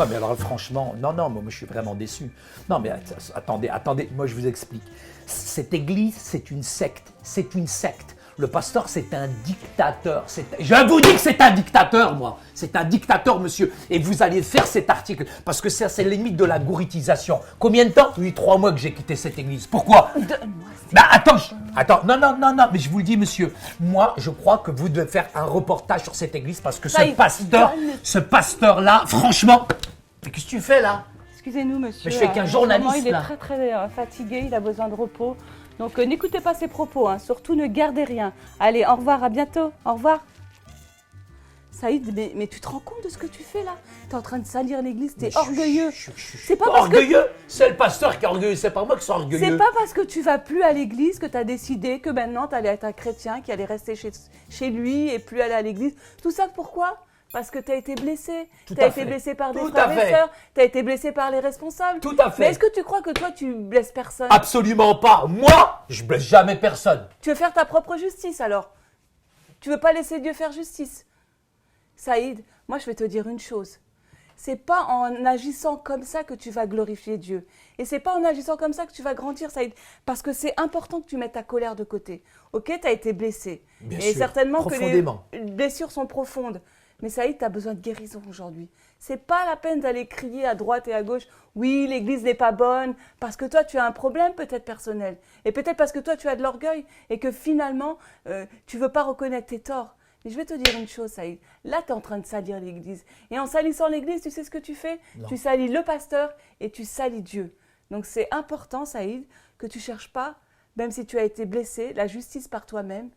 Non, mais alors franchement, non, moi je suis vraiment déçu. Non, mais attendez, moi je vous explique. Cette église, c'est une secte. Le pasteur, c'est un dictateur. Je vous dis que c'est un dictateur, moi. C'est un dictateur, monsieur. Et vous allez faire cet article, parce que ça, c'est limite de la gouritisation. Combien de temps? Oui, 3 mois que j'ai quitté cette église. Pourquoi? Bah, attends, non, mais je vous le dis, monsieur. Moi, je crois que vous devez faire un reportage sur cette église, parce que ce pasteur-là, franchement, mais qu'est-ce que tu fais là? Excusez-nous, monsieur. Mais je fais qu'un journaliste, il est là. très fatigué, il a besoin de repos. Donc n'écoutez pas ses propos, hein. Surtout ne gardez rien. Allez, au revoir, à bientôt, au revoir. Saïd, mais tu te rends compte de ce que tu fais là? Tu es en train de salir l'église, tu es orgueilleux. C'est pas orgueilleux, c'est le pasteur qui est orgueilleux, c'est pas moi qui suis orgueilleux. C'est pas parce que tu vas plus à l'église que tu as décidé que maintenant tu allais être un chrétien qui allait rester chez lui et plus aller à l'église. Tout ça pourquoi? Parce que tu as été blessé. Tu as été blessé par des frères et sœurs. Tu as été blessé par les responsables. Tout à fait. Mais est-ce que tu crois que toi, tu blesses personne? Absolument pas. Moi, je blesse jamais personne. Tu veux faire ta propre justice alors? Tu veux pas laisser Dieu faire justice? Saïd, moi je vais te dire une chose. C'est pas en agissant comme ça que tu vas glorifier Dieu. Et c'est pas en agissant comme ça que tu vas grandir, Saïd. Parce que c'est important que tu mettes ta colère de côté. Ok, tu as été blessé. Bien et sûr, certainement que profondément. les blessures sont profondes. Mais Saïd, tu as besoin de guérison aujourd'hui. C'est pas la peine d'aller crier à droite et à gauche « Oui, l'église n'est pas bonne » parce que toi, tu as un problème peut-être personnel. Et peut-être parce que toi, tu as de l'orgueil et que finalement, tu veux pas reconnaître tes torts. Mais je vais te dire une chose, Saïd. Là, tu es en train de salir l'église. Et en salissant l'église, tu sais ce que tu fais? Non. Tu salis le pasteur et tu salis Dieu. Donc c'est important, Saïd, que tu cherches pas, même si tu as été blessé, la justice par toi-même,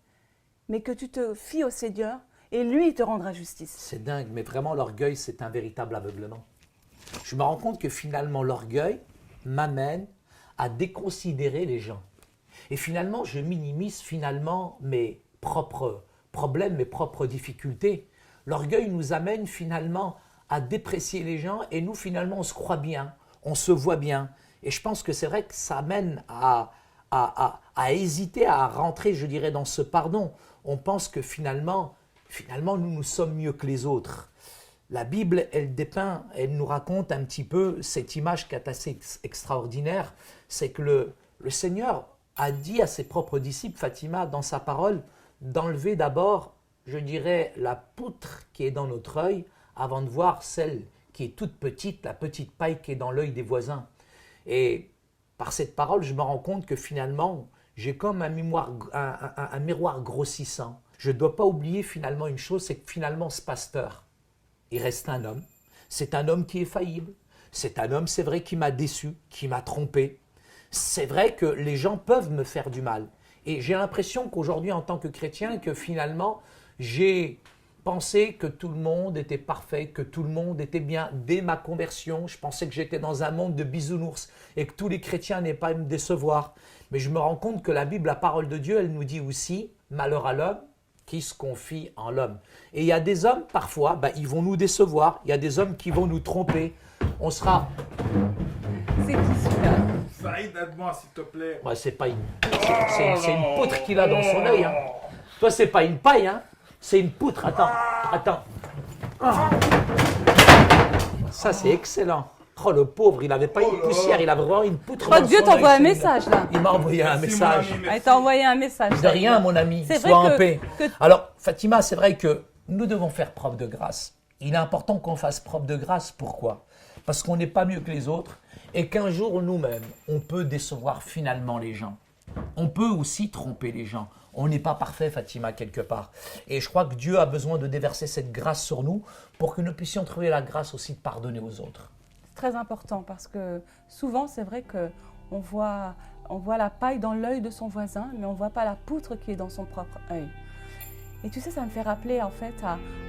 mais que tu te fies au Seigneur. Et lui, il te rendra justice. C'est dingue, mais vraiment l'orgueil, c'est un véritable aveuglement. Je me rends compte que finalement l'orgueil m'amène à déconsidérer les gens. Et finalement, je minimise finalement mes propres problèmes, mes propres difficultés. L'orgueil nous amène finalement à déprécier les gens et nous finalement on se croit bien, on se voit bien. Et je pense que c'est vrai que ça amène à hésiter à rentrer, je dirais, dans ce pardon. On pense que finalement, nous sommes mieux que les autres. La Bible, elle dépeint, elle nous raconte un petit peu cette image qui est assez extraordinaire. C'est que le Seigneur a dit à ses propres disciples, Fatima, dans sa parole, d'enlever d'abord, je dirais, la poutre qui est dans notre œil avant de voir celle qui est toute petite, la petite paille qui est dans l'œil des voisins. Et par cette parole, je me rends compte que finalement, j'ai comme un miroir grossissant. Je ne dois pas oublier finalement une chose, c'est que finalement ce pasteur, il reste un homme. C'est un homme qui est faillible. C'est un homme, c'est vrai, qui m'a déçu, qui m'a trompé. C'est vrai que les gens peuvent me faire du mal. Et j'ai l'impression qu'aujourd'hui, en tant que chrétien, que finalement, j'ai pensé que tout le monde était parfait, que tout le monde était bien. Dès ma conversion, je pensais que j'étais dans un monde de bisounours et que tous les chrétiens n'aient pas à me décevoir. Mais je me rends compte que la Bible, la parole de Dieu, elle nous dit aussi, malheur à l'homme qui se confie en l'homme. Et il y a des hommes, parfois, ils vont nous décevoir. Il y a des hommes qui vont nous tromper. On sera... C'est qui celui-là? Saïd, aide-moi s'il te plaît. Ouais, c'est pas une... C'est une poutre qu'il a dans son œil. Hein. Toi, c'est pas une paille, hein. C'est une poutre. Attends. Ça, c'est excellent. Oh, le pauvre, il n'avait pas une poussière, il avait vraiment une poutre. Oh, Dieu t'envoie un message, là. Il m'a envoyé un message. Il t'a envoyé un message. De rien, mon ami. C'est Sois vrai en paix. Alors, Fatima, c'est vrai que nous devons faire preuve de grâce. Il est important qu'on fasse preuve de grâce. Pourquoi? Parce qu'on n'est pas mieux que les autres et qu'un jour, nous-mêmes, on peut décevoir finalement les gens. On peut aussi tromper les gens. On n'est pas parfait, Fatima, quelque part. Et je crois que Dieu a besoin de déverser cette grâce sur nous pour que nous puissions trouver la grâce aussi de pardonner aux autres. C'est très important parce que souvent, c'est vrai qu'on voit la paille dans l'œil de son voisin, mais on ne voit pas la poutre qui est dans son propre œil. Et tu sais, ça me fait rappeler en fait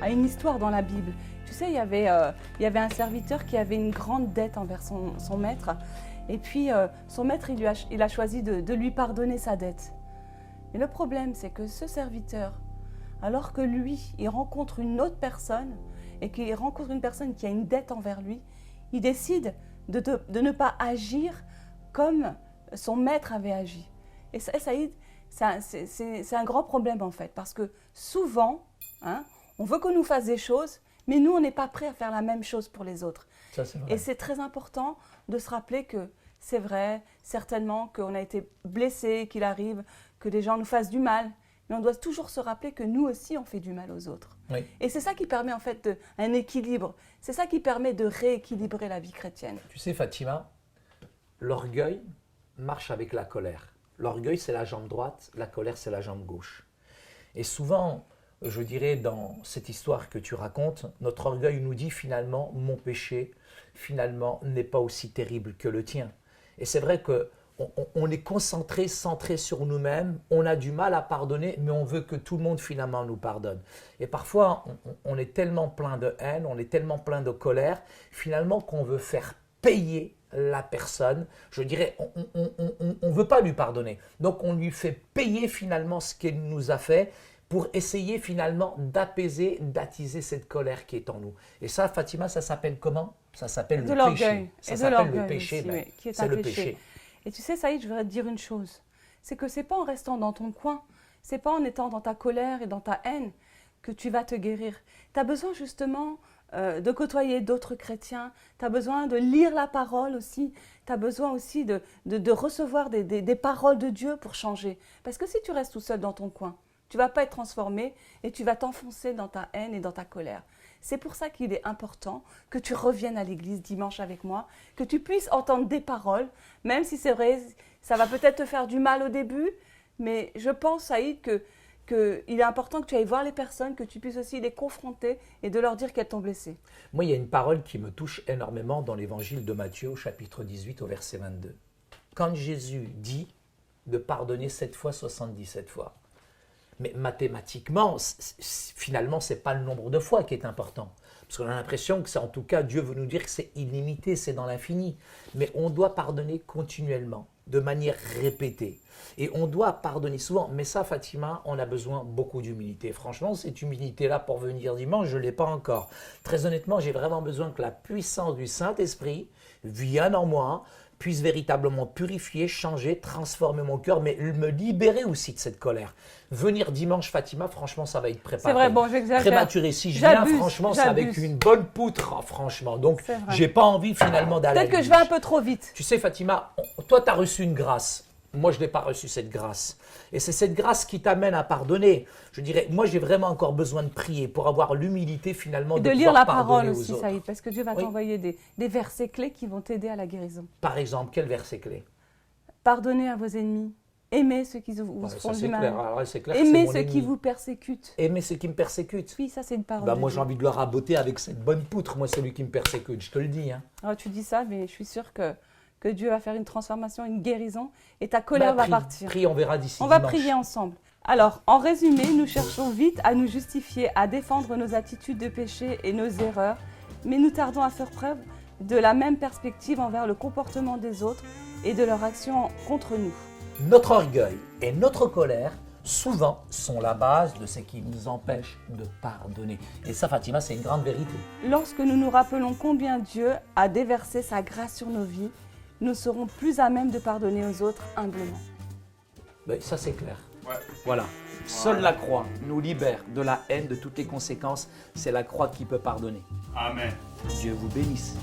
à une histoire dans la Bible. Tu sais, il y avait un serviteur qui avait une grande dette envers son maître. Et puis, son maître, il a choisi de lui pardonner sa dette. Mais le problème, c'est que ce serviteur, alors que lui, il rencontre une autre personne, et qu'il rencontre une personne qui a une dette envers lui, il décide de ne pas agir comme son maître avait agi. Et ça, Saïd, c'est un grand problème en fait, parce que souvent, on veut qu'on nous fasse des choses, mais nous, on n'est pas prêt à faire la même chose pour les autres. Ça, c'est vrai. Et c'est très important de se rappeler que c'est vrai, certainement qu'on a été blessé, qu'il arrive que des gens nous fassent du mal, mais on doit toujours se rappeler que nous aussi on fait du mal aux autres. Oui. Et c'est ça qui permet en fait un équilibre, c'est ça qui permet de rééquilibrer la vie chrétienne. Tu sais, Fatima, l'orgueil marche avec la colère. L'orgueil, c'est la jambe droite, la colère, c'est la jambe gauche. Et souvent, je dirais, dans cette histoire que tu racontes, notre orgueil nous dit finalement, mon péché, finalement, n'est pas aussi terrible que le tien. Et c'est vrai qu'on est concentré, centré sur nous-mêmes, on a du mal à pardonner, mais on veut que tout le monde finalement nous pardonne. Et parfois, on est tellement plein de haine, on est tellement plein de colère, finalement, qu'on veut faire payer la personne. Je dirais, on ne veut pas lui pardonner. Donc, on lui fait payer finalement ce qu'elle nous a fait pour essayer finalement d'apaiser, d'attiser cette colère qui est en nous. Et ça, Fatima, ça s'appelle comment? Ça s'appelle le péché. Ça s'appelle le péché, aussi, ben, oui, qui est c'est un le péché. péché. Et tu sais, Saïd, je voudrais te dire une chose. C'est que c'est pas en restant dans ton coin, c'est pas en étant dans ta colère et dans ta haine que tu vas te guérir. Tu as besoin justement de côtoyer d'autres chrétiens, tu as besoin de lire la parole aussi, tu as besoin aussi de recevoir des paroles de Dieu pour changer. Parce que si tu restes tout seul dans ton coin, tu ne vas pas être transformé et tu vas t'enfoncer dans ta haine et dans ta colère. C'est pour ça qu'il est important que tu reviennes à l'église dimanche avec moi, que tu puisses entendre des paroles, même si c'est vrai, ça va peut-être te faire du mal au début, mais je pense, Saïd, qu'il est important que tu ailles voir les personnes, que tu puisses aussi les confronter et de leur dire qu'elles t'ont blessé. Moi, il y a une parole qui me touche énormément dans l'évangile de Matthieu, au chapitre 18, au verset 22. Quand Jésus dit de pardonner 7 fois, 77 fois, mais mathématiquement, finalement, ce n'est pas le nombre de fois qui est important. Parce qu'on a l'impression que, en tout cas, Dieu veut nous dire que c'est illimité, c'est dans l'infini. Mais on doit pardonner continuellement, de manière répétée. Et on doit pardonner souvent. Mais ça, Fatima, on a besoin beaucoup d'humilité. Franchement, cette humilité-là pour venir dimanche, je ne l'ai pas encore. Très honnêtement, j'ai vraiment besoin que la puissance du Saint-Esprit vienne en moi, puisse véritablement purifier, changer, transformer mon cœur, mais me libérer aussi de cette colère. Venir dimanche, Fatima, franchement, ça va être préparé. C'est vrai, bon, j'exagère. Prématuré. Si je viens, franchement, c'est avec une bonne poutre, franchement. Donc, j'ai pas envie finalement d'aller. Peut-être que je vais un peu trop vite. Tu sais, Fatima, toi, tu as reçu une grâce. Moi, je n'ai pas reçu cette grâce. Et c'est cette grâce qui t'amène à pardonner. Je dirais, moi, j'ai vraiment encore besoin de prier pour avoir l'humilité finalement de lire la parole aux aussi, autres. Saïd, parce que Dieu va t'envoyer des versets clés qui vont t'aider à la guérison. Par exemple, quel verset clé? Pardonnez à vos ennemis. Aimez ceux qui vous font du mal. Alors, c'est clair, aimez ceux qui vous persécutent. Aimez ceux qui me persécutent. Oui, ça c'est une parole. Moi, j'ai envie de le raboter avec cette bonne poutre, moi, celui qui me persécute. Je te le dis. Hein. Alors, tu dis ça, mais je suis sûre que Dieu va faire une transformation, une guérison, et ta colère va partir. Prie, on verra d'ici dimanche. On va prier ensemble. Alors, en résumé, nous cherchons vite à nous justifier, à défendre nos attitudes de péché et nos erreurs, mais nous tardons à faire preuve de la même perspective envers le comportement des autres et de leur action contre nous. Notre orgueil et notre colère, souvent, sont la base de ce qui nous empêche de pardonner. Et ça, Fatima, c'est une grande vérité. Lorsque nous nous rappelons combien Dieu a déversé sa grâce sur nos vies, nous serons plus à même de pardonner aux autres humblement. Ben, ça, c'est clair. Ouais. Voilà. Seule la croix nous libère de la haine, de toutes les conséquences. C'est la croix qui peut pardonner. Amen. Dieu vous bénisse.